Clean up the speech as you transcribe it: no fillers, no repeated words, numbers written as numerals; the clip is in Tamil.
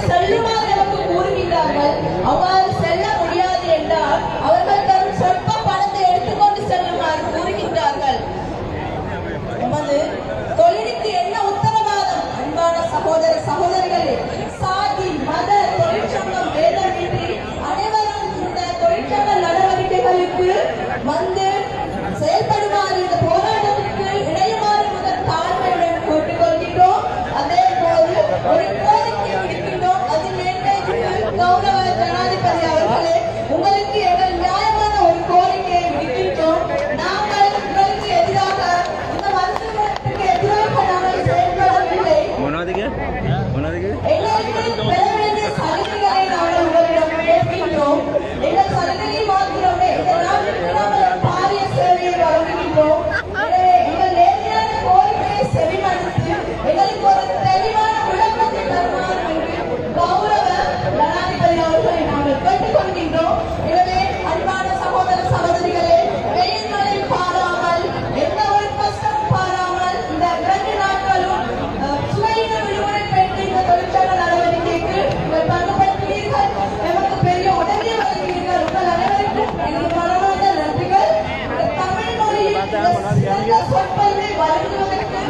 செல்லுமாறு நமக்கு கூறுகின்றார்கள். அவ்வாறு செல்ல முடியாது என்றால் அவர்கள் தரும் சொற்ப பணத்தை எடுத்துக்கொண்டு செல்லுமாறு கூறுகின்றார்கள். நமது தொழிலுக்கு என்ன உத்தரவாதம்? அன்பான சகோதர சகோதரிகளே, சாதி மத தொழிற்சங்கம் வேதமின்றி அனைவரும் இந்த தொழிற்சங்க நடவடிக்கைகளுக்கு வந்து செயல்படுமாறு இந்த போராட்டத்திற்கு இணையுமாறு முதல் தாழ்மையுடன் கேட்டுக்கொள்கின்றோம். அதே போது ஒரு கோரிக்கை விடுக்கின்றோம். அதில் கௌரவ ஜனாதிபதி அவர்களே, உங்களுக்கு எங்கள் நியாயமான ஒரு கோரிக்கையை விடுக்கின்றோம். நாங்கள் உங்களுக்கு எதிராக இந்த மருத்துவத்துக்கு எதிராக நாங்கள் செயல்படவில்லை. எங்களுக்கு பெற வேண்டிய சலுகைகளை நாங்கள் உங்களிடம் கேட்கின்றோம். எங்கள் சலுகையை மாத்திரமே இந்த நாட்டிற்கு நாங்கள் பாரிய சேவையை வழங்குகின்றோம். எனவே எங்கள் நேர்மையான கோரிக்கையை செவிமடுத்து எங்களுக்கு ஒரு தெளிவான விளக்கத்தை தருமாறு கௌரவ ஜனாதிபதி அவர்களை நாங்கள் கேட்டுக்கொள்கின்றோம். எனவே அன்பான சகோதர சகோதரிகளே, வெயில் மழை பாராமல் எந்த ஒரு கஷ்டமும் பாராமல் இந்த 2 நாட்களும் சுவையின விடுமுறை பெற்று இந்த தொழிற்சங்க நடவடிக்கைக்கு பங்குபடுத்துவீர்கள். எமக்கு பெரிய உதவியை வழங்குவீர்கள். உங்கள் அனைவருக்கும் எனது மனமார்ந்த நன்றிகள். தமிழ் மொழியில் சொற்பொழிவை வழங்குவதற்கு